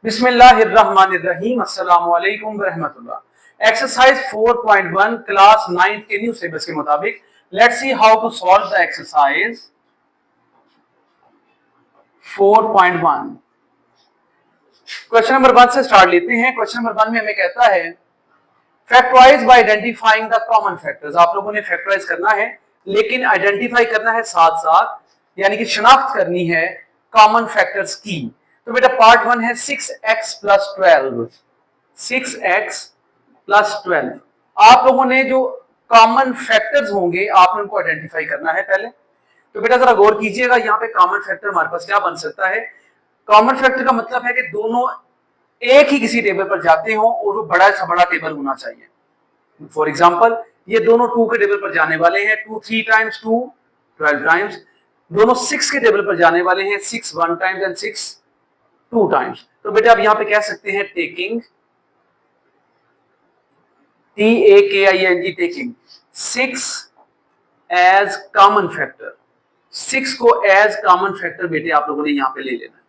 बिस्मिल्लाहिर्रहमानिर्रहीम अस्सलामु अलैकुम रहमतुल्लाह। एक्सरसाइज 4.1 क्लास 9 के न्यू सिलेबस के मुताबिक let's see how to solve the exercise 4.1। Question number 1 से स्टार्ट लेते हैं। क्वेश्चन नंबर 1 में हमें कहता है factorise by identifying the common factors. आप लोगों ने फैक्टराइज करना है, लेकिन आइडेंटिफाई करना है साथ साथ, यानी कि शिनाख्त करनी है कॉमन फैक्टर्स की। तो बेटा पार्ट 1 है 6x प्लस 12। 6x प्लस 12 आप लोगों ने जो कॉमन फैक्टर्स होंगे आपने उनको आइडेंटिफाई करना है पहले। तो बेटा जरा गौर कीजिएगा, यहाँ पे कॉमन फैक्टर हमारे पास क्या बन सकता है। कॉमन फैक्टर का मतलब है कि दोनों एक ही किसी टेबल पर जाते हो और वो बड़ा से बड़ा टेबल होना चाहिए। फॉर एग्जाम्पल ये दोनों 2 के टेबल पर जाने वाले हैं, 2 3 टाइम्स 2 12 टाइम्स। दोनों 6 के टेबल पर जाने वाले हैं, 6 1 टाइम्स एंड 6 2 टाइम्स। तो बेटा अब यहां पे कह सकते हैं taking, TAKING, taking 6 as common factor. 6 को एज कॉमन फैक्टर बेटे आप लोगों ने यहां पे ले लेना है।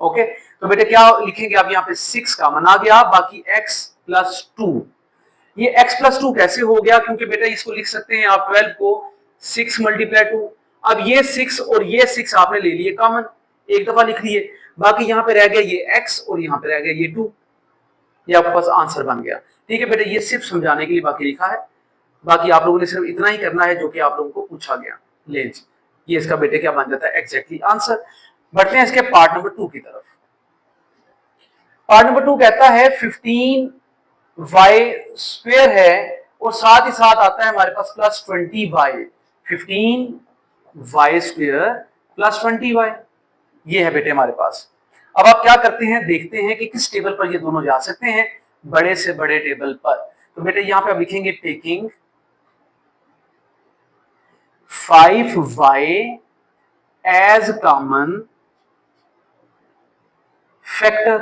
ओके, तो बेटे क्या लिखेंगे आप यहाँ पे 6 कॉमन आ गया, बाकी x प्लस 2। ये x प्लस 2 कैसे हो गया, क्योंकि बेटा इसको लिख सकते हैं आप 12 को 6 मल्टीप्लाई 2। अब ये 6 और ये 6 आपने ले लिए कॉमन, एक दफा लिख लिए, बाकी यहां पे रह गया ये x और यहां पे रह गया ये 2। ये आपके पास आंसर बन गया। ठीक है बेटा, ये सिर्फ समझाने के लिए बाकी लिखा है, बाकी आप लोगों ने सिर्फ इतना ही करना है जो कि आप लोगों को पूछा गया। ले ये इसका बेटे क्या बन जाता है, एग्जैक्टली आंसर। बढ़ते हैं इसके पार्ट नंबर 2 की तरफ। पार्ट नंबर 2 कहता है 15y स्क्वायर है और साथ ही साथ आता है हमारे पास plus 20y। 15y square plus 20y ये है बेटे हमारे पास। अब आप क्या करते हैं, देखते हैं कि किस टेबल पर ये दोनों जा सकते हैं, बड़े से बड़े टेबल पर। तो बेटे यहां पे आप लिखेंगे taking 5y as common factor.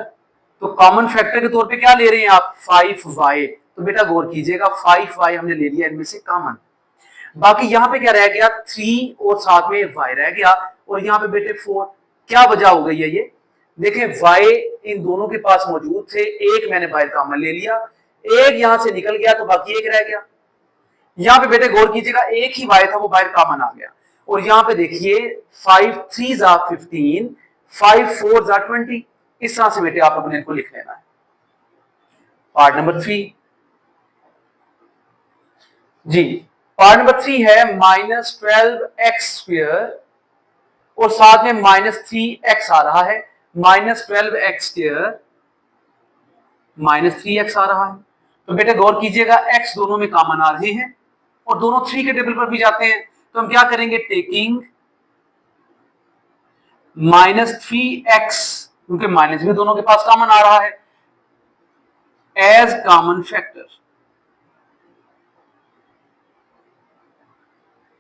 तो कॉमन फैक्टर के तौर पे क्या ले रहे हैं आप, 5y। तो बेटा गौर कीजिएगा 5y हमने ले लिया इनमें से कॉमन, बाकी यहां पे क्या रह गया 3 और साथ में y रह गया, और यहां पे बेटे 4। क्या वजह हो गई है ये, देखें y इन दोनों के पास मौजूद थे, एक मैंने बाहर कॉमन ले लिया, एक यहां से निकल गया तो बाकी एक रह गया। यहां पे बेटे गौर कीजिएगा एक ही y था वो बाहर कॉमन आ गया, और यहां पे देखिए 5 3 15 5 4 20। इस तरह से बेटे आप लोगों ने इनको लिख लेना है। पार्ट नंबर 3 जी, पार्ट नंबर 3 है -12x स्क्वायर और साथ में -3x आ रहा है। -12x स्क्वायर -3x आ रहा है। तो बेटे गौर कीजिएगा x दोनों में कॉमन आ रहे हैं और दोनों 3 के टेबल पर भी जाते हैं। तो हम क्या करेंगे, टेकिंग -3x, क्योंकि माइनस भी दोनों के पास कॉमन आ रहा है, एज कॉमन फैक्टर।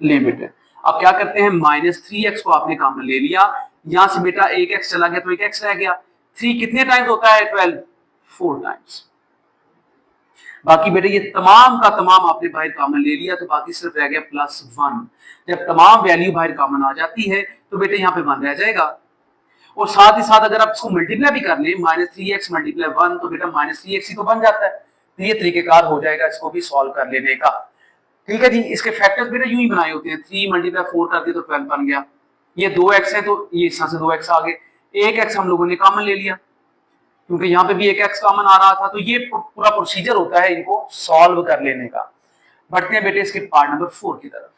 ले बेटे अब क्या करते हैं, -3x को आपने कॉमन ले लिया, यहां से बेटा एक x चला गया तो एक x रह गया। 3 कितने टाइम्स होता है, 12 4 टाइम्स। बाकी बेटे ये तमाम का तमाम आपने बाहर कॉमन ले लिया, तो बाकी सिर्फ रह गया +1। जब तमाम वैल्यू बाहर कॉमन आ जाती है तो बेटे यहाँ पे 1 रह जाएगा, और साथ ही साथ अगर आप इसको मल्टीप्लाई भी कर ले -3x मल्टीप्लाई 1 तो बेटा -3x ही तो बन जाता है। तो ये तरीकेकार हो जाएगा इसको भी सॉल्व कर लेने का। ठीक है जी, इसके फैक्टर्स बेटा यूं ही बनाए होते हैं, 3 मल्टीप्लाई 4 कर दिया तो 12 बन गया। ये 2x है तो ये इस तरह से 2x आ गए, एक x हम लोगों ने कॉमन ले लिया क्योंकि यहाँ पे भी एक x कॉमन आ रहा था। तो ये पूरा प्रोसीजर होता है इनको सॉल्व कर लेने का। बढ़ते हैं बेटे इसके पार्ट नंबर 4 की तरफ।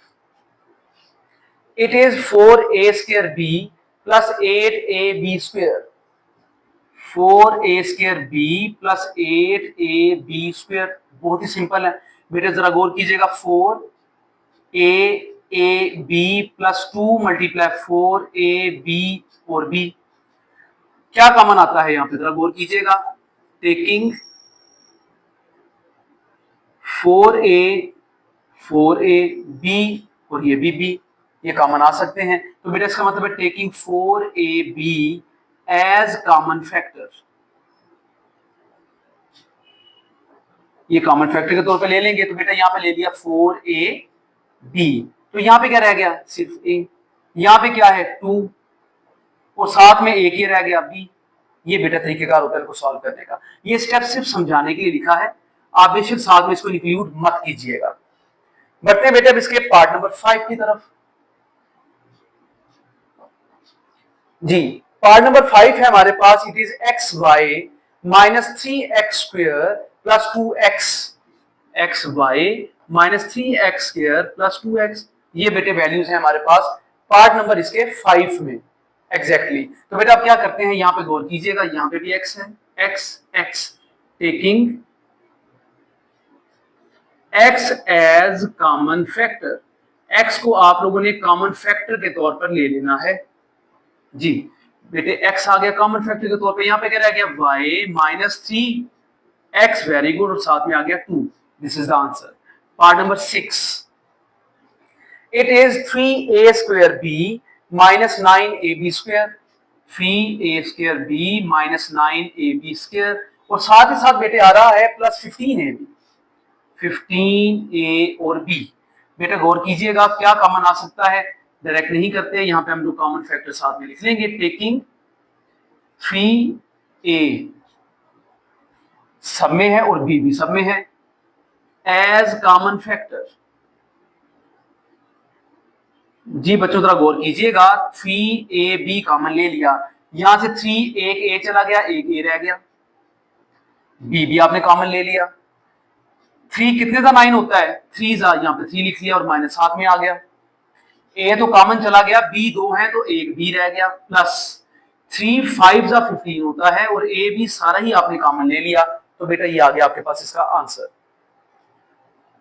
It is 4a square b plus 8ab square. 4a square b plus 8ab square बहुत ही सिंपल है बेटे, जरा गौर कीजिएगा 4ab प्लस 2 मल्टीप्लाई 4ab और b। क्या कॉमन आता है यहां पे, जरा गौर कीजिएगा, टेकिंग 4ab और ये b ये कॉमन आ सकते हैं। तो बेटा इसका मतलब है taking 4ab as common factor. ये कॉमन फैक्टर के तौर पे ले लेंगे, तो बेटा यहाँ पे ले लिया 4ab, तो यहाँ पे क्या रह गया, सिर्फ a। यहाँ पे क्या है 2 और साथ में एक ही रह गया b। ये बेटा तरीकेकार होता है इनको सॉल्व करने का। ये स्टेप सिर्फ समझाने के लिए लिखा है, आप बेशक साथ में इसको इंक्लूड मत कीजिएगा। बढ़ते हैं बेटा अब इसके पार्ट नंबर 5 की तरफ। जी, पार्ट नंबर 5 है हमारे पास, it is X Y minus 3x² plus 2x, X Y minus 3x² plus 2x। ये बेटे वैल्यूज है हमारे पास पार्ट नंबर इसके 5 में एग्जैक्टली। तो बेटा आप क्या करते हैं, यहां पे गौर कीजिएगा, यहां पे भी x है, x taking x as common factor, x को आप लोगों ने कॉमन फैक्टर के तौर पर ले लेना है। जी बेटे x आ गया कॉमन फैक्टर के तौर पे, यहां पे क्या रह गया y minus 3x, very good, और साथ में आ गया 2। This is the answer. Part number 6, it is 3a² b minus 9ab², 3a² b minus 9ab², और साथ ही साथ बेटे आ रहा है प्लस 15ab, 15a और b। बेटा गौर कीजिएगा क्या कॉमन आ सकता है, डायरेक्ट नहीं करते, यहां पे हम लोग कॉमन फैक्टर साथ में लिख लेंगे, टेकिंग 3a सब में है और b भी सब में है एज कॉमन फैक्टर। जी बच्चों जरा गौर कीजिएगा, 3ab कॉमन ले लिया, यहां से 3 एक a चला गया, एक a रह गया, b भी आपने कॉमन ले लिया। 3 कितने का 9 होता है, 3 यहाँ पे 3 लिख लिया और माइनस साथ में आ गया, a तो कॉमन चला गया, b 2 है तो एक b रह गया, प्लस 3 5 15 होता है और a भी सारा ही आपने कॉमन ले लिया। तो बेटा ये आ गया आपके पास इसका आंसर।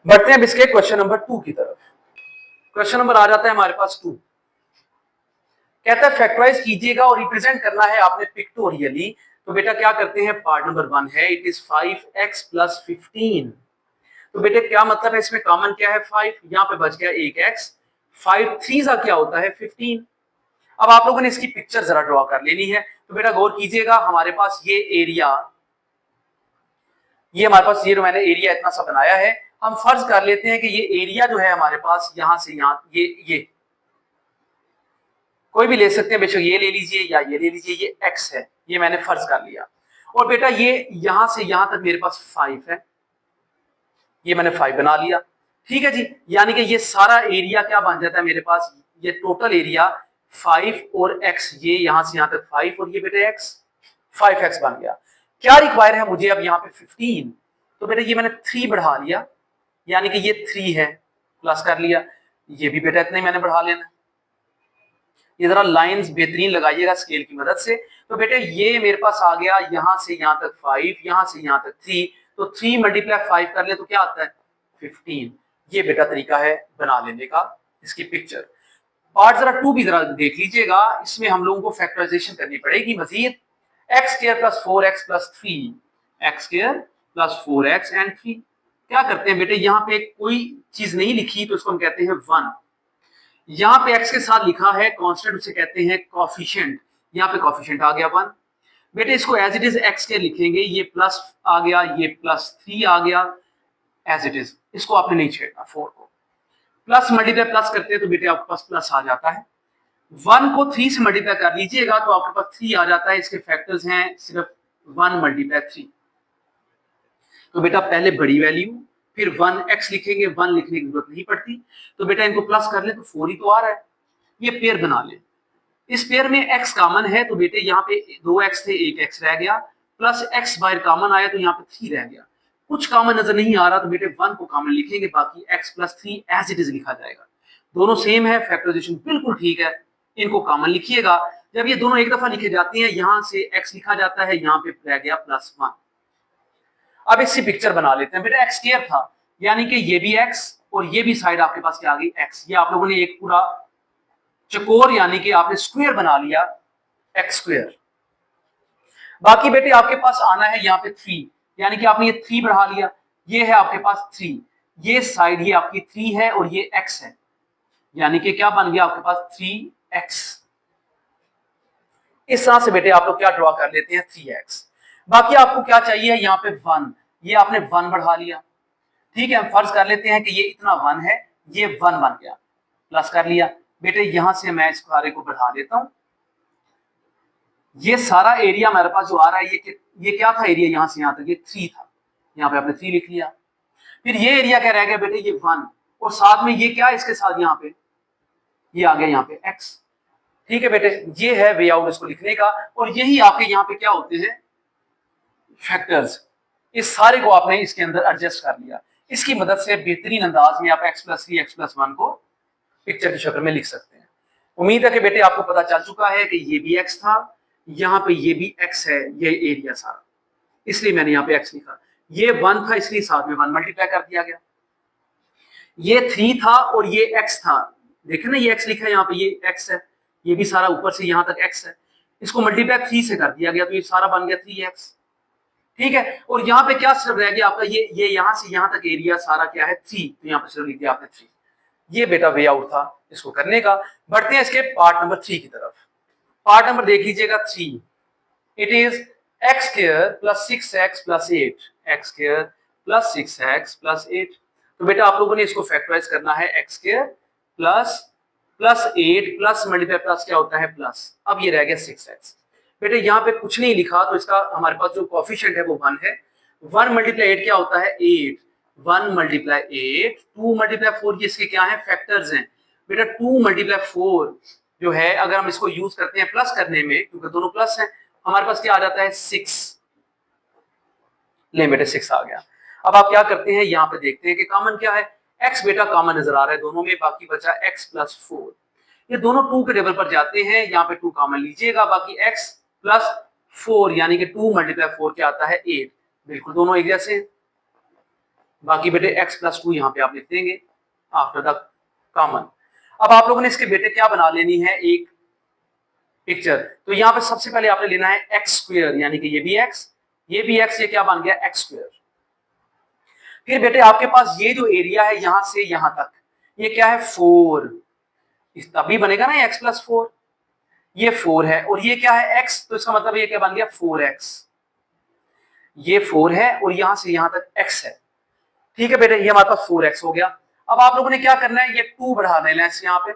बढ़ते हैं अब इसके क्वेश्चन नंबर 2 की तरफ। क्वेश्चन नंबर आ जाता है हमारे पास 2, कहता है फैक्टराइज कीजिएगा और रिप्रेजेंट करना है आपने पिक्टोरियली। तो बेटा क्या करते हैं, पार्ट नंबर 1 है, इट इज 5x प्लस 15। तो बेटे क्या मतलब है, इसमें कॉमन क्या है 5, यहां पे बच गया एक x, 5 3 क्या होता है 15। अब आप लोगों ने इसकी पिक्चर जरा ड्रॉ कर लेनी है। तो बेटा गौर कीजिएगा, हमारे पास ये एरिया, ये हमारे पास ये जो मैंने एरिया इतना सा बनाया है, हम फर्ज कर लेते हैं कि ये एरिया जो है हमारे पास यहां से यहां, ये कोई भी ले सकते हैं, बेशक ये ले लीजिए या ये ले लीजिए, ये x है, ये मैंने फर्ज कर लिया। और बेटा ये यहां से यहां तक मेरे पास 5 है, ये मैंने 5 बना लिया, ठीक है जी। यानी कि ये सारा एरिया क्या बन जाता है मेरे पास, ये टोटल एरिया 5 और x, ये यहां से यहां तक 5 और ये बेटे x, 5x बन गया। क्या रिक्वायर है मुझे अब यहाँ पे 15, तो बेटा ये मैंने 3 बढ़ा लिया, यानी कि ये 3 है, प्लस कर लिया, ये भी बेटा इतना ही मैंने बढ़ा लेना। ये जरा लाइंस बेहतरीन लगाइएगा स्केल की मदद से। तो बेटे ये मेरे पास आ गया यहां से यहां तक 5, यहां से यहां तक 3, तो 3 मल्टीप्लाई 5 कर ले तो क्या आता है 15। ये बेटा तरीका है बना लेने का इसकी पिक्चर। पार्ट जरा 2 भी जरा देख लीजिएगा, इसमें हम लोगों को फैक्टराइजेशन करनी पड़ेगी मजीद। x² plus 4x plus 3, x² plus 4x and 3। क्या करते हैं बेटे, यहाँ पे कोई चीज नहीं लिखी तो इसको हम कहते हैं 1। यहाँ पे x के साथ लिखा है कांस्टेंट, उसे कहते हैं कोफिशिएंट, यहाँ पे कोफिशिएंट आ गया 1। बेटे इसको एज इट इज x के लिखेंगे, ये प्लस आ गया, ये प्लस 3 आ गया एज इट इज, इसको आपने नहीं छेड़ना। 4 को प्लस मल्टीप्लाई प्लस करते हैं तो बेटे आपके पास प्लस आ जाता है। 1 को 3 से मल्टीप्लाई कर लीजिएगा तो आपके पास 3 आ जाता है। इसके फैक्टर्स हैं सिर्फ 1 मल्टीप्लाई 3। तो बेटा पहले बड़ी वैल्यू फिर 1x लिखेंगे, 1 लिखने की जरूरत नहीं पड़ती। तो बेटा इनको प्लस कर ले तो 4 ही तो आ रहा है, ये पेयर बना ले। इस पेयर में x कॉमन है तो बेटे यहाँ पे 2x थे, एक x रह गया, प्लस x बाहर कॉमन आया तो यहाँ पे 3 रह गया। कुछ कॉमन नजर नहीं आ रहा तो बेटे 1 को कॉमन लिखेंगे, बाकी x plus 3 as it is लिखा जाएगा। दोनों सेम है, फैक्टराइजेशन बिल्कुल ठीक है, इनको कॉमन लिखिएगा। जब ये दोनों एक दफा लिखे जाते हैं, यहां से x लिखा जाता है, यहाँ पे रह गया प्लस 1। अब इसकी पिक्चर बना लेते हैं। बेटा x स्क्वायर था, यानी कि ये भी x और ये भी साइड आपके पास क्या आ गई x। ये आप लोगों ने एक पूरा चकोर यानी कि आपने स्क्वायर बना लिया x स्क्वायर। बाकी बेटे आपके पास आना है यहाँ पे 3, यानी कि आपने ये 3 बढ़ा लिया, ये है आपके पास 3, ये साइड ये आपकी 3 है और ये x है, यानी कि क्या बन गया आपके पास 3x। इस तरह से बेटे आप लोग क्या ड्रॉ कर लेते हैं 3x। बाकी आपको क्या चाहिए यहाँ पे 1, ये आपने 1 बढ़ा लिया, ठीक है। हम फर्ज कर लेते हैं कि ये इतना 1 है, ये 1 बन गया, प्लस कर लिया। बेटे यहां से मैं इस कार्य को बढ़ा देता हूं, ये सारा एरिया हमारे पास जो आ रहा है ये क्या था एरिया, यहां से यहां तक ये 3 था, यहाँ पे आपने 3 लिख लिया। फिर ये एरिया क्या रह गया बेटे, ये 1, और साथ में ये क्या है इसके साथ, यहाँ पे ये आ गया यहाँ पे x। ठीक है बेटे, ये है वे आउट इसको लिखने का, और यही आपके यहाँ पे क्या होते हैं, फैक्टर्स। इस सारे को आपने इसके अंदर एडजस्ट कर लिया। इसकी मदद से बेहतरीन अंदाज में आप x+3 x+1 को पिक्चर की शक्ल में लिख सकते हैं। उम्मीद है कि बेटे आपको पता चल चुका है कि ये भी x था, यहाँ पे ये भी x है, ये एरिया सारा, इसलिए मैंने यहाँ पे x लिखा। ये 1 था इसलिए साथ में 1 मल्टीप्लाई कर दिया गया। ये 3 था और ये x था, देखे ना ये x लिखा है यहाँ पे, ये x है, ये भी सारा ऊपर से यहाँ तक x है, इसको मल्टीप्लाई 3 से कर दिया गया तो ये सारा बन गया 3x। ठीक है, और यहाँ पे क्या सिर्फ रह गया आपका, ये यहाँ से यहाँ तक एरिया सारा क्या है 3, तो यहाँ पे सिर्फ लिख दिया आपने 3। ये बेटा वे आउट था इसको करने का। बढ़ते हैं इसके पार्ट नंबर 3 की तरफ। पार्ट नंबर देख लीजिएगा 3। It is x² + 6x + 8, x² + 6x + 8। तो बेटा आप लोगों ने इसको फैक्टराइज करना है, x² + 8 प्लस मल्टीप्लाई प्लस क्या होता है प्लस, अब ये रह गया 6x। बेटे यहाँ पे कुछ नहीं लिखा तो इसका हमारे पास जो कोएफिशिएंट है वो 1 है। 1 × 8 क्या होता है 8, 1 × 8, 2 × 4, ये इसके क्या है फैक्टर्स हैं। बेटा 2 × 4 जो है, अगर हम इसको यूज करते हैं प्लस करने में, क्योंकि दोनों प्लस हैं, हमारे पास क्या आ जाता है 6। ले बेटे 6 आ गया। अब आप क्या करते हैं, यहाँ पे देखते हैं कि कॉमन क्या है, x बेटा कॉमन नजर आ रहा है दोनों में, बाकी बचा x + 4। ये दोनों 2 के टेबल पर जाते हैं, यहाँ पे 2 कॉमन लीजिएगा, बाकी x + 4 यानी कि 2 × 4 क्या आता है 8, बिल्कुल दोनों एक जैसे। बाकी बेटे x + 2 यहाँ पे आप लिख देंगे आफ्टर द कॉमन। अब आप लोगों ने इसके बेटे क्या बना लेनी है, एक पिक्चर। तो यहाँ पे सबसे पहले आपने लेना है x² यानी कि ये भी x, ये भी x, ये क्या बन गया x²। फिर बेटे आपके पास ये जो एरिया है यहां से यहां तक, ये क्या है 4, इस तभी बनेगा ना x + 4, ये 4 है, और ये क्या है x, तो इसका मतलब ये क्या बन गया 4x। ये 4 है और यहां से यहां तक x है। ठीक है बेटे, ये हमारे पास 4x हो गया। अब आप लोगों ने क्या करना है, ये 2 बढ़ा देना है यहाँ पे।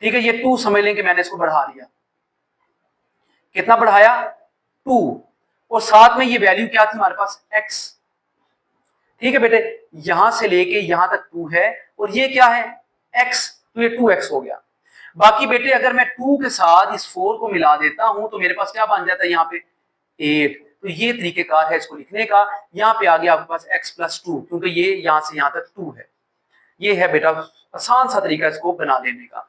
ठीक है, ये 2 समझ लें कि मैंने इसको बढ़ा लिया, कितना बढ़ाया 2, और साथ में ये वैल्यू क्या थी हमारे पास x। ठीक है बेटे, यहां से लेके यहां तक 2 है, और ये क्या है x, तो ये 2x हो गया। बाकी बेटे अगर मैं 2 के साथ इस 4 को मिला देता हूं तो मेरे पास क्या बन जाता है यहाँ पे 8। तो ये तरीकेकार है इसको लिखने का। यहाँ पे आ गया आपके पास x + 2, क्योंकि ये यहां से यहां तक 2 है। ये है बेटा आसान सा तरीका इसको बना देने का।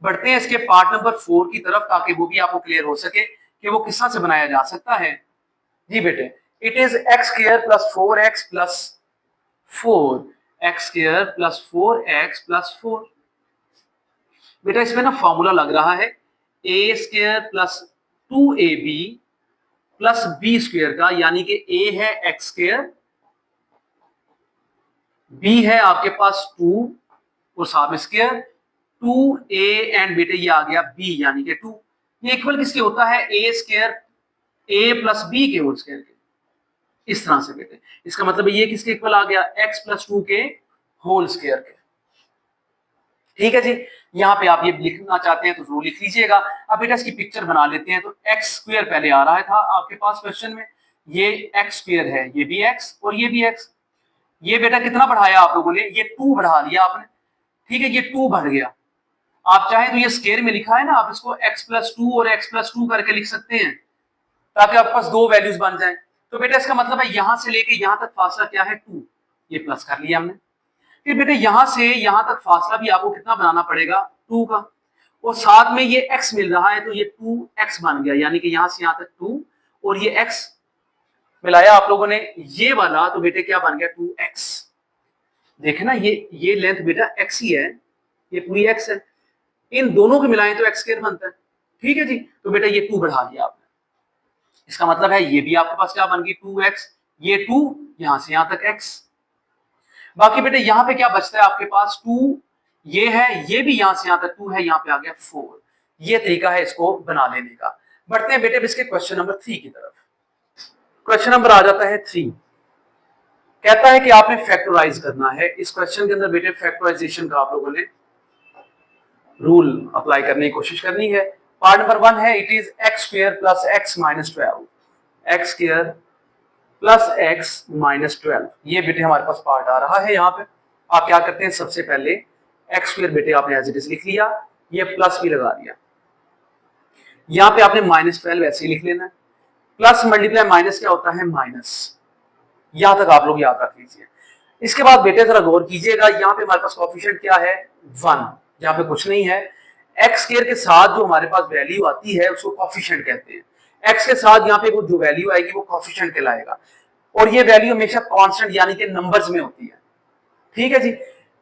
बढ़ते हैं इसके पार्ट नंबर 4 की तरफ, ताकि वो भी आपको क्लियर हो सके कि वो किस तरह से बनाया जा सकता है। जी बेटे, it is x² + 4x + 4, x² + 4x + 4। बेटा इसमें ना फॉर्मूला लग रहा है a² + 2ab + b² का, यानी कि a है x², b है आपके पास 2 और साथ में स्क्वायर, 2a एंड बेटे ये आ गया b यानी कि 2। ये इक्वल किसके होता है a² a + b के होल स्क्वायर के, इस तरह से बेटे। इसका मतलब ये किसके इक्वल आ गया x + 2 के होल स्क्वायर के। ठीक है जी, यहाँ पे आप ये लिखना चाहते हैं तो जरूर लिख लीजिएगा। अब बेटा इसकी पिक्चर बना लेते हैं। तो x² पहले आ रहा था आपके पास क्वेश्चन में, ये x² है, ये भी x और ये भी x। ये बेटा कितना बढ़ाया आप लोगों ने, ये 2 बढ़ा लिया आपने। ठीक है, ये 2 बढ़ गया। आप चाहे तो ये स्क्वायर में लिखा है ना, आप इसको x + 2 और x + 2 करके लिख सकते हैं, ताकि आपके पास 2 वैल्यूज बन जाए। तो बेटा इसका मतलब है यहां से लेके यहां तक फासला क्या है 2, ये प्लस कर लिया हमने। फिर बेटे यहां से यहां तक फासला भी आपको कितना बनाना पड़ेगा 2 का, और साथ में ये x मिल रहा है तो ये 2x बन गया, यानी कि यहां से यहां तक 2 और ये x मिलाया आप लोगों ने ये वाला, तो बेटे क्या बन गया 2x। देखे ना ये लेंथ बेटा x ही है, ये पूरी x है, इन दोनों को मिलाएं तो x² बनता है। ठीक है जी, तो बेटा ये 2 बढ़ा दिया आपने, इसका मतलब है ये भी आपके पास क्या बन गई 2x, ये 2 यहां से यहां तक x। बाकी बेटे यहाँ पे क्या बचता है आपके पास 2, ये है, ये भी यहां से यहां तक 2 है, यहाँ पे आ गया 4। ये तरीका है इसको बना लेने का। बढ़ते हैं बेटे इसके क्वेश्चन नंबर 3 की तरफ। क्वेश्चन नंबर आ जाता है 3, कहता है कि आपने फैक्टराइज करना है। इस क्वेश्चन के अंदर बेटे फैक्टराइजेशन का आप लोगों ने रूल अप्लाई करने की कोशिश करनी है। पार्ट नंबर 1 है it is x square plus x minus 12, x square plus x minus 12। ये बेटे हमारे पास पार्ट आ रहा है। यहाँ पे आप क्या करते हैं, सबसे पहले एक्स स्क्वायर बेटे आपने एज इट इज लिख लिया, ये प्लस भी लगा दिया, यहाँ पे आपने माइनस 12 ऐसे ही लिख लेना है। प्लस मल्टीप्लाई माइनस क्या होता है, माइनस। यहां तक आप लोग याद रख लीजिए। इसके बाद बेटे जरा गौर कीजिएगा, यहाँ पे हमारे पास कोएफिशिएंट क्या है, 1। यहाँ पे कुछ नहीं है। एक्स स्क्वायर के साथ जो हमारे पास वैल्यू आती है उसको कोएफिशिएंट कहते हैं। एक्स के साथ यहाँ पे जो वैल्यू आएगी वो कोएफिशिएंट कहलाएगा, और ये वैल्यू हमेशा कांस्टेंट यानी कि नंबर्स में होती है। ठीक है जी।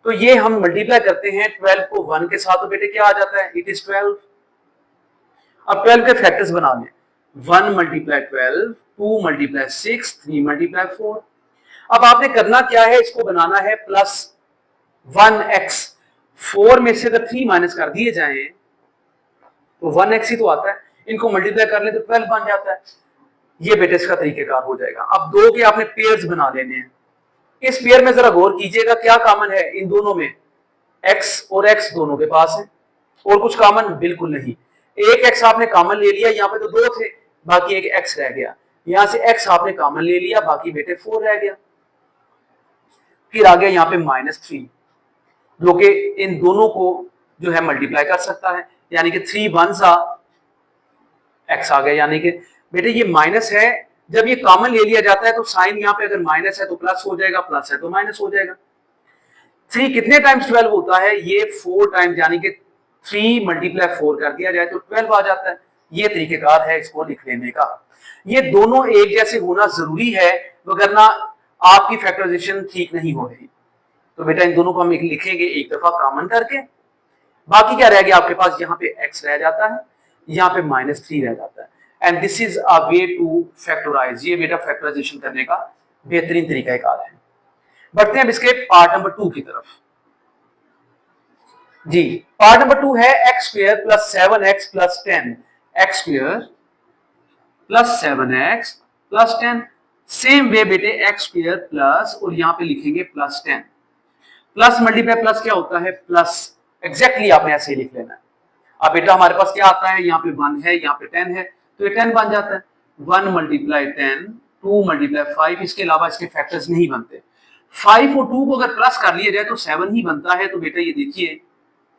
तो ये हम मल्टीप्लाई करते हैं 12 को 1 के साथ, तो बेटे क्या आ जाता है, इट इज 12। अब 12 के फैक्टर्स बना लें, 1 मल्टीप्लाई 12, 2 मल्टीप्लाई 6, 3 मल्टीप्लाई 4। अब आपने करना क्या है, इसको बनाना है प्लस 1x। 4 में से अगर 3 माइनस कर दिए जाए तो 1x ही तो आता है, इनको मल्टीप्लाई कर ले तो 12 बन जाता है। ये बेटे इसका तरीकेकार हो जाएगा। अब दो के आपने पेयर्स बना लेने हैं। इस पेयर में जरा गौर कीजिएगा, क्या कॉमन है इन दोनों में, x और x दोनों के पास है, और कुछ कॉमन बिल्कुल नहीं। एक x आपने कॉमन ले लिया, यहाँ पे तो 2 थे, बाकी एक x रह गया। यहां से x आपने कॉमन ले लिया, बाकी बेटे 4 रह गया। फिर आ गया यहाँ पे -3, जो कि इन दोनों को जो है मल्टीप्लाई कर सकता है, यानी कि 3 1 x आ गया। यानी कि बेटे ये माइनस है, जब ये कॉमन ले लिया जाता है तो साइन यहाँ पे अगर माइनस है तो प्लस हो जाएगा, प्लस है तो माइनस हो जाएगा। 3 कितने टाइम्स 12 होता है, ये 4 टाइम्स, यानी कि 3 मल्टीप्लाई 4 कर दिया जाए तो 12 आ जाता है। ये तरीकेकार है इसको लिख लेने का। ये दोनों एक जैसे होना जरूरी है, वरना आपकी फैक्टराइजेशन ठीक नहीं हो रही। तो बेटा इन दोनों को हम लिखेंगे एक दफा कॉमन करके, बाकी क्या रह गया आपके पास, यहाँ पे x रह जाता है, यहाँ पे -3 रह जाता है। And this is a way to factorise. ये बेटा फैक्टराइजेशन करने का बेहतरीन तरीका है। बढ़ते हैं अब इसके पार्ट नंबर 2 की तरफ। जी, पार्ट नंबर 2 है x square plus 7x plus 10, x square plus 7x plus 10। Same way बेटे एक्स स्क्वायर प्लस, और यहां पे लिखेंगे प्लस 10। प्लस मल्टीप्लाई प्लस क्या होता है, प्लस। एग्जैक्टली आपने ऐसे ही लिख लेना है। अब बेटा हमारे पास क्या आता है, यहाँ पे 1 है, यहाँ पे 10 है, तो ये 10 बन जाता है। 1 मल्टीप्लाई 10, 2 मल्टीप्लाई 5, इसके अलावा इसके फैक्टर्स नहीं बनते। 5 और 2 को अगर प्लस कर लिया जाए तो 7 ही बनता है। तो बेटा ये देखिए,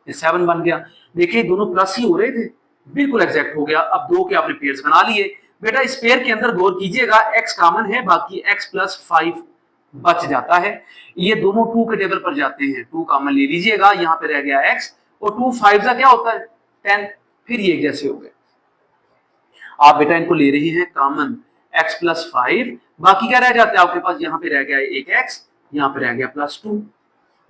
ये 7 बन गया। देखिए दोनों प्लस ही हो रहे थे, बिल्कुल एग्जैक्ट हो गया। अब दो के आपने पेयर्स बना लिए। बेटा इस पेयर के अंदर गौर कीजिएगा, x कॉमन है, बाकी x प्लस 5 बच जाता है। ये दोनों 2 के टेबल पर जाते हैं, 2 कॉमन ले लीजिएगा, यहाँ पे रह गया x, और 2 5 का क्या होता है 10, फिर ये एक जैसे हो गए। आप बेटा इनको ले रही हैं कॉमन, x प्लस 5, बाकी क्या रह जाता है आपके पास, यहाँ पे रह गया एक x, यहाँ पे रह गया प्लस 2।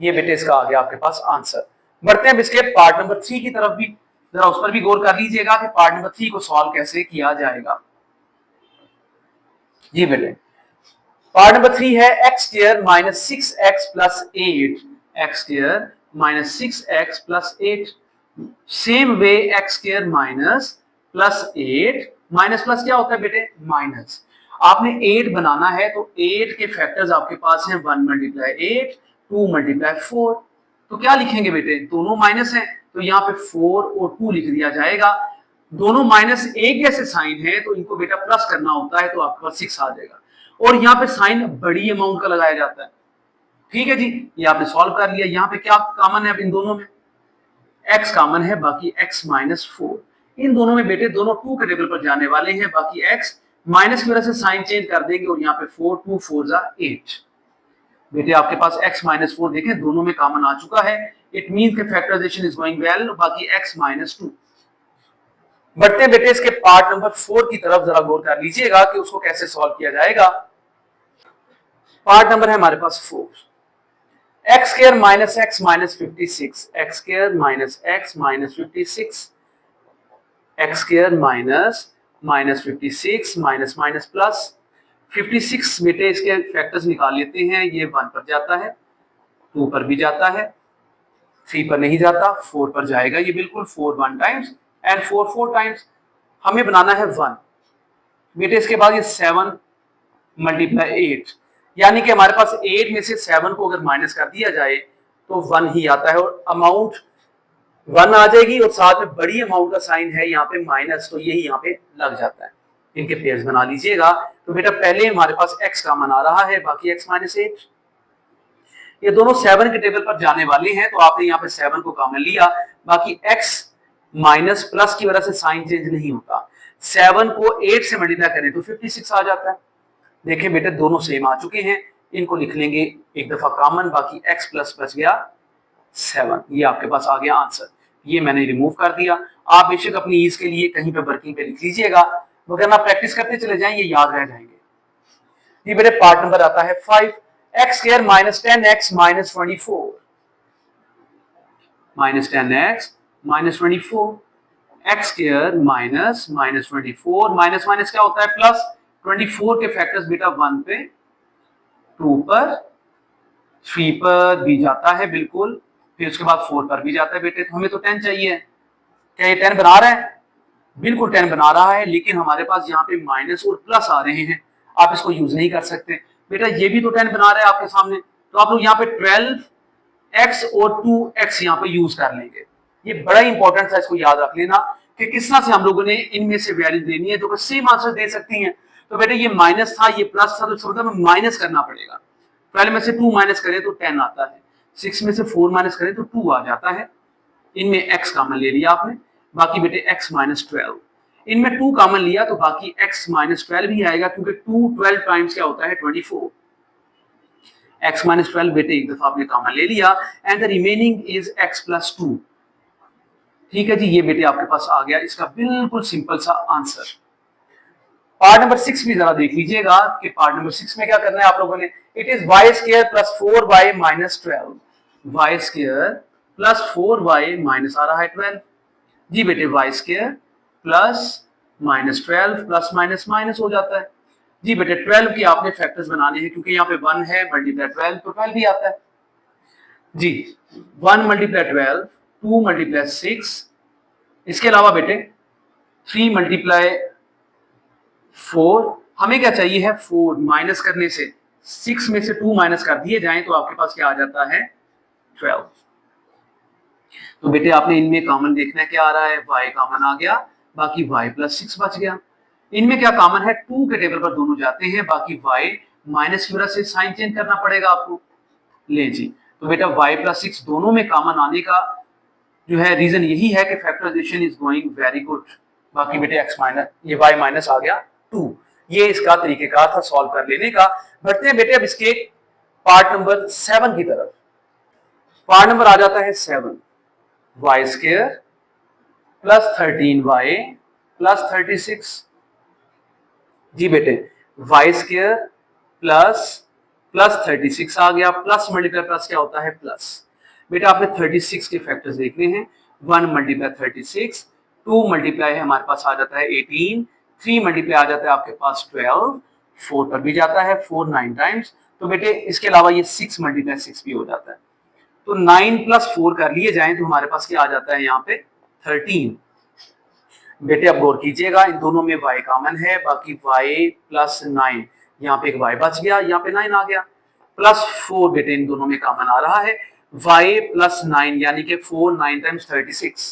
ये बेटे इसका आ गया आपके पास आंसर। बढ़ते हैं इसके पार्ट नंबर 3 की तरफ भी, जरा उस पर भी गौर कर लीजिएगा कि पार्ट नंबर 3 को सॉल्व कैसे किया जाएगा। जी बेटे पार्ट नंबर 3 है x square minus 6x plus 8, x square minus 6x plus 8। Same way x square minus plus 8, minus plus क्या होता है बेटे, माइनस। आपने 8 बनाना है तो 8 के फैक्टर्स आपके पास हैं 1 मल्टीप्लाई 8, 2 मल्टीप्लाई 4। तो क्या लिखेंगे बेटे, दोनों माइनस हैं तो यहाँ पे 4 और 2 लिख दिया जाएगा। दोनों माइनस एक जैसे साइन है तो इनको बेटा प्लस करना होता है, तो आपके पास 6 आ जाएगा। और यहाँ पे साइन बड़ी अमाउंट का लगाया जाता है। ठीक है जी, ये आपने सॉल्व कर लिया। यहाँ पे क्या कॉमन है अब इन दोनों में, x कॉमन है, बाकी x माइनस 4। इन दोनों में बेटे दोनों 2 के टेबल पर जाने वाले हैं, बाकी x माइनस की वजह से साइन चेंज कर देंगे, और यहाँ पे 4, 2 4 8। बेटे आपके पास x माइनस 4 देखें दोनों में कॉमन आ चुका है। इट मींस के फैक्टराइजेशन इज गोइंग वेल, बाकी x माइनस 2। बढ़ते हैं बेटे इसके पार्ट नंबर 4 की तरफ, जरा गौर कर लीजिएगा कि उसको कैसे सॉल्व किया जाएगा। पार्ट नंबर है हमारे पास 4, x square minus x minus 56, x square minus x minus 56, x square minus minus 56, minus minus plus 56। बेटे इसके फैक्टर्स निकाल लेते हैं। ये 1 पर जाता है, 2 पर भी जाता है, 3 पर नहीं जाता, 4 पर जाएगा। ये बिल्कुल 4 1 टाइम्स एंड 4 4 टाइम्स। हमें बनाना है 1। बेटे इसके बाद ये 7 मल्टीप्लाई 8, यानी कि हमारे पास 8 में से 7 को अगर माइनस कर दिया जाए तो 1 ही आता है, और अमाउंट 1 आ जाएगी और साथ में बड़ी अमाउंट का साइन है यहाँ पे माइनस, तो यही यहाँ पे लग जाता है। इनके पेयर्स बना लीजिएगा। तो बेटा पहले हमारे पास x कॉमन आ रहा है, बाकी x माइनस 8, ये दोनों 7 के टेबल पर जाने वाले हैं, तो आपने यहाँ पे 7 को कॉमन लिया, बाकी x माइनस प्लस की वजह से साइन चेंज नहीं होता। 7 को 8 से मल्टीप्लाई करें तो 56 आ जाता है। देखिए बेटे दोनों सेम आ चुके हैं, इनको लिख लेंगे एक दफा कॉमन, बाकी x प्लस बच गया 7, ये आपके पास आ गया आंसर। ये मैंने रिमूव कर दिया। आप बेशक अपनी ईज के लिए कहीं पे वर्किंग पे लिख लीजिएगा, मगर ना प्रैक्टिस करते चले जाएं, ये याद रह जाएंगे। ये मेरे पार्ट नंबर आता है 5, x square minus 10x minus 24, minus 10x minus 24, x square minus minus 24, minus minus क्या होता है प्लस, 24 के फैक्टर्स बेटा 1 पे, 2 पर, 3 पर भी जाता है बिल्कुल, फिर उसके बाद 4 पर भी जाता है बेटे। तो हमें तो 10 चाहिए, क्या ये 10 बना रहा है? बिल्कुल 10 बना रहा है, लेकिन हमारे पास यहाँ पे माइनस और प्लस आ रहे हैं, आप इसको यूज नहीं कर सकते। बेटा ये भी तो 10 बना रहा है आपके सामने, तो आप लोग यहाँ पे 12x और 2x यहाँ पे यूज कर लेंगे। ये बड़ा इंपॉर्टेंट था, इसको याद रख लेना कि किस तरह से हम लोगों ने इनमें से वैल्यूज लेनी है, तो सेम आंसर दे सकती हैं। तो बेटा ये माइनस था, ये प्लस था, तो इसका मतलब माइनस करना पड़ेगा। 12 में से 2 माइनस करें तो 10 आता है, 6 में से 4 माइनस करें तो 2 आ जाता है। इनमें x कॉमन ले लिया आपने, बाकी बेटे x माइनस 12, इनमें 2 कॉमन लिया तो बाकी x माइनस 12 ही आएगा, क्योंकि 2 12 टाइम्स क्या होता है 24। x माइनस 12 बेटे एक दफा आपने कॉमन ले लिया, and the remaining is x plus 2। ठीक है जी, ये बेटे आपके पास आ गया इसका बिल्कुल सिंपल सा आंसर। पार्ट नंबर 6 भी जरा देख लीजिएगा कि पार्ट नंबर 6 में क्या करना है आप लोगों ने। It is y square plus 4y minus 12, y square plus 4y minus आ रहा है 12। जी बेटे y square plus minus 12 plus minus minus हो जाता है। जी बेटे 12 की आपने फैक्टर्स बनाने हैं, क्योंकि यहाँ पे 1 है मल्टीप्लाई 12 तो 12 भी आता है जी। 1 मल्टीप्लाई 12, 2 मल्टीप्लाई 6, इसके अलावा बेटे 3 मल्टीप्लाई 4, हमें क्या चाहिए है 4, माइनस करने से 6 में से 2 माइनस कर दिए जाएं तो आपके पास क्या आ जाता है 12। तो बेटे आपने इनमें कॉमन देखना है क्या आ रहा है, y कॉमन आ गया, बाकी y प्लस 6 बच गया। इनमें क्या कॉमन है, 2 के टेबल पर दोनों जाते हैं, बाकी y माइनस की वजह से साइन चेंज करना पड़ेगा आपको। ले जी, तो बेटा y प्लस 6 दोनों में कॉमन आने का जो है रीजन यही है कि factorisation is going very good. बाकी बेटे x माइनस, ये y माइनस आ गया 2। ये इसका तरीकेकार था सॉल्व कर लेने का। बढ़ते हैं बेटे अब इसके पार्ट नंबर 7 की तरफ। पार्ट नंबर आ जाता है 7, y square plus 13y plus 36। जी बेटे y स्क्वायर प्लस प्लस 36 आ गया, प्लस मल्टीप्लाई प्लस क्या होता है प्लस। बेटा आपने 36 के फैक्टर्स देखने हैं, 1 मल्टीप्लाई 36, 2 मल्टीप्लाई है हमारे पास आ जाता है 18, 3 मल्टीप्लाई आ जाता है आपके पास 12, 4 पर भी जाता है 4 9 टाइम्स। तो बेटे इसके अलावा ये 6 मल्टीप्लाई 6 भी हो जाता है, तो 9 प्लस 4 कर लिए जाएं तो हमारे पास क्या आ जाता है यहाँ पे 13। बेटे अब गौर कीजिएगा, इन दोनों में y कॉमन है, बाकी y प्लस 9, यहाँ पे एक y बच गया, यहाँ पे 9 आ गया, प्लस 4 बेटे इन दोनों में कॉमन आ रहा है, y प्लस 9 यानी कि 4 9 times 36,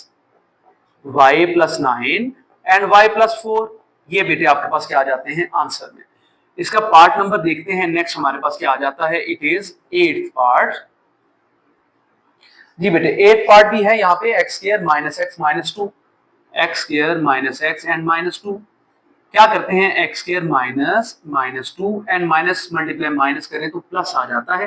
y plus 9 and y plus 4, ये बेटे आपके पास क्या आ जाते हैं आंसर में। इसका पार्ट नंबर देखते हैं नेक्स्ट हमारे पास क्या आ जाता है, इट इज 8th पार्ट। जी बेटे 8th पार्ट भी है यहाँ पे, x square minus x minus 2, x square minus x and minus 2। क्या करते हैं, x square minus minus 2 and minus multiply minus करें तो प्लस आ जाता है।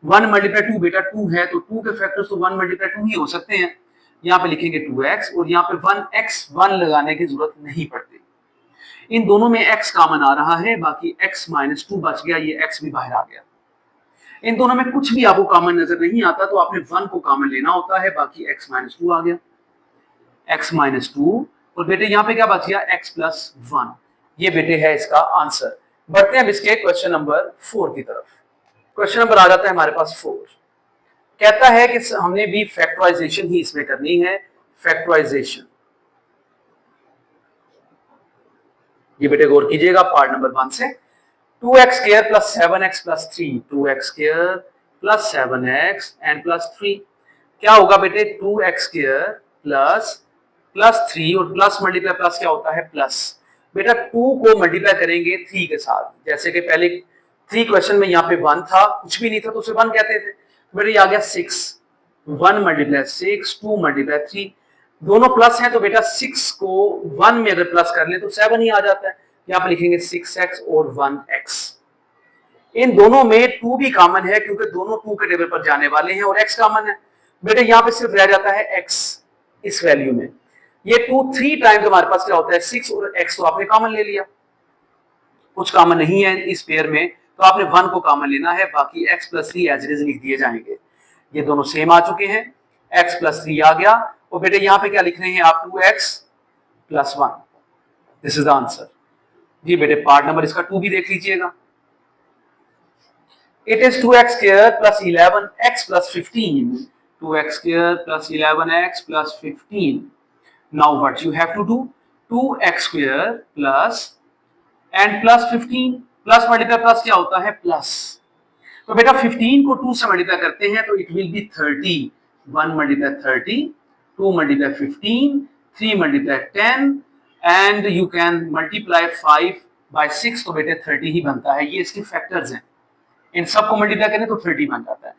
1 मल्टीप्लाई 2 बेटा 2 है, तो 2 के फैक्टर्स तो 1 मल्टीप्लाई 2 ही हो सकते हैं। यहाँ पे लिखेंगे 2x और यहाँ पे 1x 1 लगाने की जरूरत नहीं पड़ती। इन दोनों में x कॉमन आ रहा है, बाकी x माइनस 2 बच गया, ये x भी बाहर आ गया। इन दोनों में कुछ भी आपको कॉमन नजर नहीं आता तो आपने 1 को कॉमन लेना होता है, बाकी x माइनस 2 आ गया, x माइनस 2, और बेटे यहाँ पे क्या बच गया x प्लस 1। ये बेटे है इसका आंसर। बढ़ते हैं अब इसके क्वेश्चन नंबर 4 की तरफ। क्वेश्चन नंबर आ जाता है हमारे पास 4, कहता है कि हमने भी फैक्टराइजेशन ही इसमें करनी है, फैक्टराइजेशन। ये बेटे गौर कीजिएगा पार्ट नंबर 1 से, 2x square plus 7x plus 3, 2x square plus 7x and plus 3। क्या होगा बेटे 2x स्क्वायर प्लस प्लस 3 और प्लस मल्टीप्लाई प्लस क्या होता है प्लस। बेटा 2 को मल्टीप्लाई करेंगे 3 के साथ, जैसे कि पहले 3 क्वेश्चन में यहाँ पे 1 था, कुछ भी नहीं था तो उसे 1 कहते थे। बेटा ये आ गया 6, 1 मल्टीप्लाई 6, 2 मल्टीप्लाई 3, दोनों प्लस है तो बेटा 6 को 1 में अगर प्लस कर ले तो 7 ही आ जाता है। यहाँ पे लिखेंगे 6x और 1x। इन दोनों में 2 भी कॉमन है क्योंकि दोनों 2 के टेबल पर जाने वाले हैं, और x कॉमन है। बेटा यहाँ पे सिर्फ रह जाता है x इस वैल्यू में। ये 2 3 टाइम्स हमारे पास क्या होता है 6 और x तो आपने कॉमन ले लिया, कुछ कॉमन नहीं है इस पेयर में तो आपने 1 को कॉमन लेना है, बाकी x plus 3 as it is लिख दिए जाएंगे। ये दोनों सेम आ चुके हैं, x प्लस 3 आ गया, और बेटे यहाँ पे क्या लिख रहे हैं आप 2x plus 1, this is the answer. जी बेटे पार्ट नंबर इसका 2 भी देख लीजिएगा। It is 2x square plus 11x plus 15. 2x square plus 11x plus 15. Now what you have to do? 2x square plus and plus 15. Plus multiply plus क्या होता है plus. तो बेटा 15 को 2 से मल्टीप्लाई करते हैं तो it will be 30। 1 multiply 30, 2 multiply 15, 3 multiply 10 and you can multiply 5 by 6 तो बेटे 30 ही बनता है। ये इसके फैक्टर्स हैं, इन सबको मल्टीप्लाई करें तो 30 बन जाता है।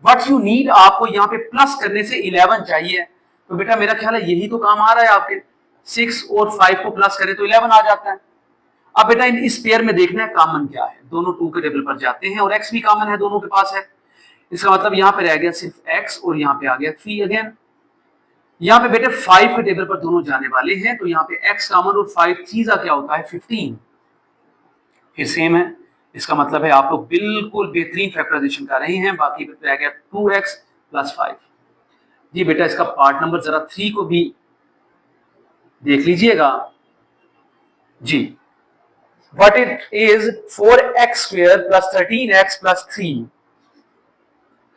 व्हाट यू नीड, आपको यहाँ पे प्लस करने से 11 चाहिए, तो बेटा मेरा ख्याल है यही तो काम आ रहा है आपके। 6 और 5 को प्लस करें तो 11 आ जाता है। अब बेटा इस पेयर में देखना है कॉमन क्या है, दोनों 2 के टेबल पर जाते हैं और x भी कॉमन है, दोनों के पास है। इसका मतलब यहाँ पे रह गया सिर्फ x और यहाँ पे आ गया 3 अगेन। यहाँ पे बेटे 5 के टेबल पर दोनों जाने वाले हैं तो यहाँ पे x कॉमन और 5 चीजा क्या होता है 15, फिर सेम है। इसका मतलब है आप लोग बिल्कुल बेहतरीन फैक्टराइजेशन कर रहे हैं। बाकी रह गया 2x प्लस 5। जी बेटा इसका पार्ट नंबर जरा 3 को भी देख लीजिएगा जी। What it is 4x square plus 13x plus 3.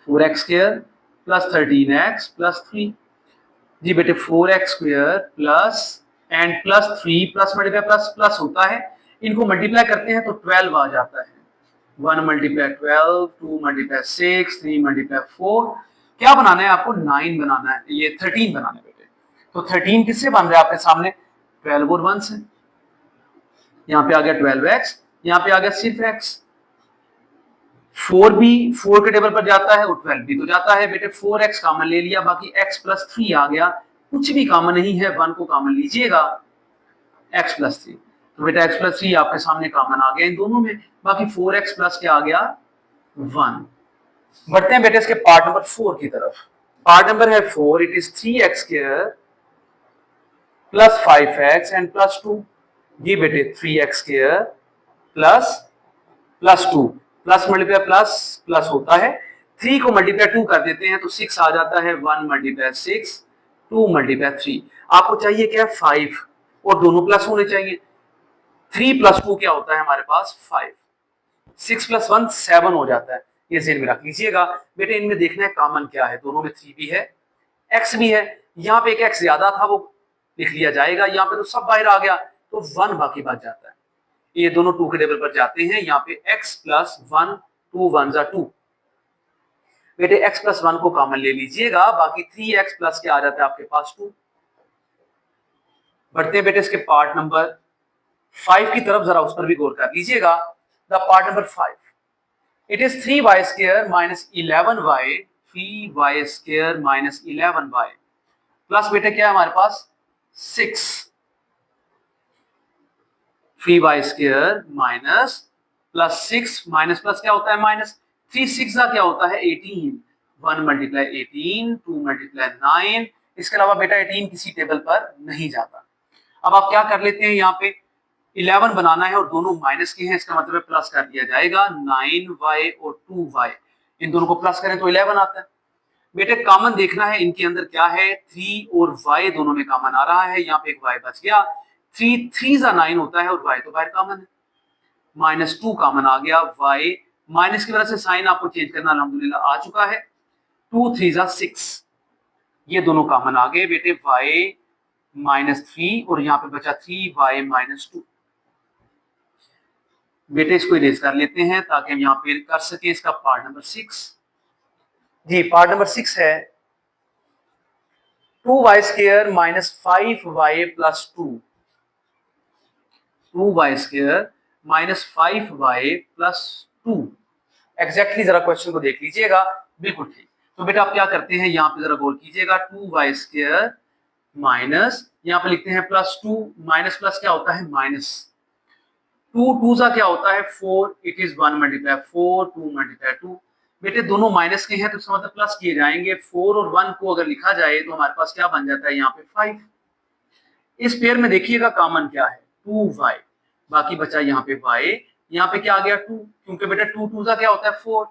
4x square plus 13x plus 3. जी बेटे 4x square plus and plus 3 plus multiply plus plus होता है, इनको मल्टीप्लाई करते हैं तो 12 आ जाता है। 1 मल्टीप्लाई 12, 2 मल्टीप्लाई 6, 3 मल्टीप्लाई 4, क्या बनाना है आपको 9 बनाना है, ये 13 बनाना है बेटे। तो 13 किससे बन रहा है आपके सामने 12 और 1 से। यहाँ पे आ गया 12x, यहाँ पे आ गया सिर्फ x। 4 भी 4 के टेबल पर जाता है और 12 भी तो जाता है बेटे। 4x कॉमन ले लिया, बाकी x प्लस 3 आ गया, कुछ भी कॉमन नहीं है, 1 को कॉमन लीजिएगा x प्लस 3, तो बेटा x प्लस 3 आपके सामने कॉमन आ गया इन दोनों में, बाकी 4x प्लस क्या आ गया 1। बढ़ते हैं बेटे इसके पार्ट नंबर 4 की तरफ। पार्ट नंबर है 4, it is 3x square plus 5x and plus 2। जी बेटे 3x square plus plus 2, plus multiply plus plus होता है। 3 को मल्टीप्लाई 2 कर देते हैं तो 6 आ जाता है। 1 मल्टीप्लाई 6, 2 मल्टीप्लाई 3, आपको चाहिए क्या 5 और दोनों प्लस होने चाहिए। 3 प्लस 2 क्या होता है हमारे पास 5, 6 प्लस 1 7 हो जाता है। ये ज़हन में रख लीजिएगा बेटे। इनमें देखना है कॉमन क्या है, दोनों में 3 भी है x भी है। यहाँ पे एक x ज्यादा था वो लिख लिया जाएगा, यहाँ पे तो सब बाहर आ गया तो 1 बाकी बच जाता है। ये दोनों 2 के टेबल पर जाते हैं, यहाँ पे x प्लस 1, 2 1 जा 2। बेटे x प्लस 1 को कॉमन ले लीजिएगा, बाकी 3x प्लस क्या आ जाता है आपके पास 2। बढ़ते हैं बेटे इसके पार्ट नंबर 5 की तरफ, जरा उस पर भी गौर कर लीजिएगा। The part number 5, it is 3y square minus 11y, 3y square minus 11y plus बेटे क्या है हमारे पास 6, 3y square minus plus 6 minus plus क्या होता है माइनस 3 6 का क्या होता है 18। 1 मल्टीप्लाई 18, 2 मल्टीप्लाई 9, इसके अलावा बेटा 18 किसी टेबल पर नहीं जाता। अब आप क्या कर लेते हैं, यहाँ पे 11 बनाना है और दोनों माइनस के हैं, इसका मतलब है प्लस कर दिया जाएगा। 9y और 2y, इन दोनों को प्लस करें तो 11 आता है। बेटे कॉमन देखना है इनके अंदर क्या है, 3 और y दोनों में कॉमन आ रहा है, यहाँ पे एक y बच गया। 3 3 9 होता है और y तो बाहर कॉमन है, माइनस 2 कॉमन आ गया। y माइनस की वजह से साइन आपको चेंज करना अल्हम्दुलिल्लाह आ चुका है। 2 3 6, ये दोनों कॉमन आ गए बेटे। y माइनस 3 और यहाँ पे बचा 3y माइनस 2। बेटे इसको इरेज कर लेते हैं ताकि हम यहाँ पे कर सके इसका पार्ट नंबर 6। जी पार्ट नंबर 6 है 2y square minus 5y plus 2y square minus 5y plus 2। Exactly जरा क्वेश्चन को देख लीजिएगा, बिल्कुल ठीक। तो बेटा आप क्या करते हैं, यहाँ पे जरा गौर कीजिएगा, 2y स्क्वायर माइनस, यहाँ पे लिखते हैं प्लस 2, माइनस प्लस क्या होता है माइनस, 2 2 सा क्या होता है 4, इट इज 1 मल्टीप्लाई 4, 2 मल्टीप्लाई 2। बेटे दोनों माइनस के हैं तो इसका मतलब प्लस किए जाएंगे, 4 और 1 को अगर लिखा जाए तो हमारे पास क्या बन जाता है यहाँ पे 5। इस पेयर में देखिएगा कॉमन क्या है 2y, बाकी बचा यहाँ पे y, यहाँ पे क्या आ गया 2, क्योंकि बेटा 2 2 सा क्या होता है 4,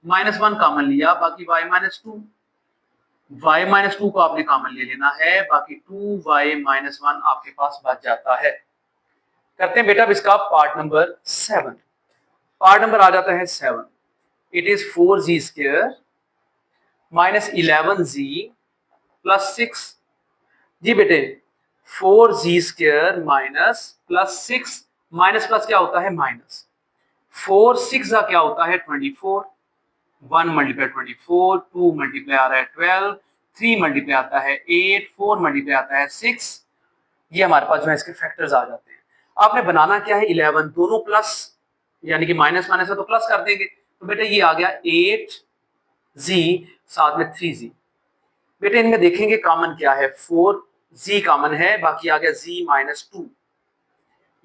माइनस 1 कॉमन लिया, बाकी y माइनस 2, y माइनस 2 को आपने कॉमन ले लेना है, बाकी 2y माइनस 1 आपके पास बच जाता है। करते हैं बेटा इसका पार्ट नंबर 7। पार्ट नंबर आ जाता है 7, it is 4z square minus 11z plus 6। जी बेटे 4z square minus plus 6, minus plus क्या होता है माइनस, 4 6 का क्या होता है 24, 1 मल्टीप्लाई 24, 2 मल्टीप्लाई आ रहा है 12, 3 मल्टीप्लाई आता है 8, 4 मल्टीप्लाई आता है 6। ये हमारे पास जो है इसके फैक्टर्स आ जाते हैं। आपने बनाना क्या है 11, दोनों प्लस, यानी कि माइनस माइनस है तो प्लस कर देंगे, तो बेटे ये आ गया 8z साथ में 3z। बेटे इनमें देखेंगे कॉमन क्या है, 4z कॉमन है, बाकी आ गया z माइनस 2,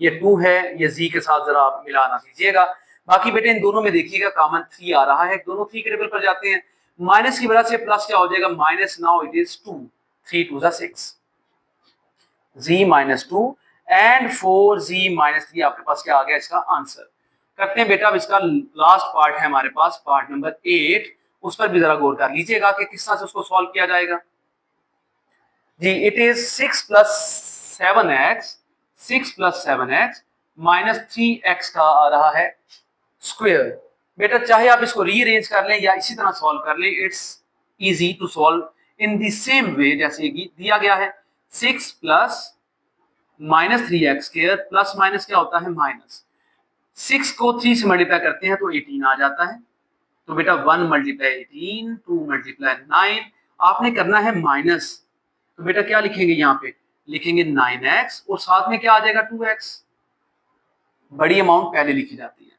ये 2 है, ये z के साथ जरा आप मिलाना दीजिएगा। बाकी बेटे इन दोनों में देखिएगा कॉमन 3 आ रहा है, दोनों 3 के टेबल पर जाते हैं, माइनस की वजह से प्लस क्या हो जाएगा minus, now it is 2, 3 2 6, z minus 2 and 4z minus 3 आपके पास क्या आ गया इसका आंसर। करते हैं बेटा अब इसका लास्ट पार्ट है हमारे पास, पार्ट नंबर 8, उस पर भी जरा गौर कर लीजिएगा कि किस तरह से उसको सॉल्व किया जाएगा। जी it is 6 plus 7x, 6 plus 7x minus 3x का आ रहा है स्क्वायर। बेटा चाहे आप इसको रीअरेंज कर लें या इसी तरह सॉल्व कर लें, it's easy to solve in the same way जैसे कि दिया गया है। 6 plus minus 3x square plus minus क्या होता है माइनस, 6 को 3 से मल्टीप्लाई करते हैं तो 18 आ जाता है, तो बेटा 1 मल्टीप्लाई 18, 2 मल्टीप्लाई 9, आपने करना है माइनस, तो बेटा क्या लिखेंगे यहाँ पे, लिखेंगे 9x और साथ में क्या आ जाएगा 2x, बड़ी अमाउंट पहले लिखी जाती है।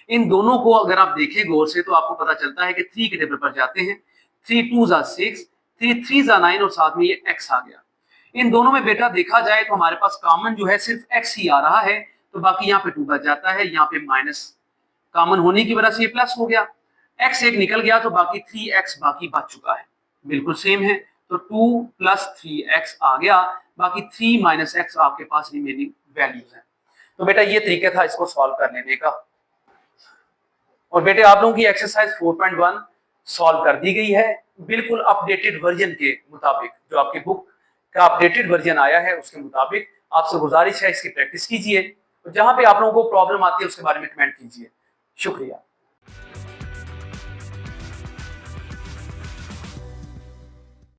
इन दोनों को अगर आप देखें गौर से तो आपको पता चलता है कि 3 के टेबल पर जाते हैं, 3 2 6, 3 3 9 और साथ में ये x आ गया। इन दोनों में बेटा देखा जाए तो हमारे पास कॉमन जो है सिर्फ x ही आ रहा है, तो बाकी यहाँ पे 2 बच जाता है, यहाँ पे माइनस कॉमन होने की वजह से ये प्लस हो गया, x एक निकल गया तो बाकी 3x बाकी बच चुका है, बिल्कुल सेम है, तो 2 प्लस 3x आ गया, बाकी 3 माइनस x आपके पास रिमेनिंग वैल्यूज है। तो बेटा ये तरीका था इसको सॉल्व कर लेने का। और बेटे आप लोगों की एक्सरसाइज 4.1 सॉल्व कर दी गई है, बिल्कुल अपडेटेड वर्जन के मुताबिक, जो आपकी बुक का अपडेटेड वर्जन आया है उसके मुताबिक। आपसे गुजारिश है इसकी प्रैक्टिस कीजिए, जहां पे आप लोगों को प्रॉब्लम आती है उसके बारे में कमेंट कीजिए। शुक्रिया।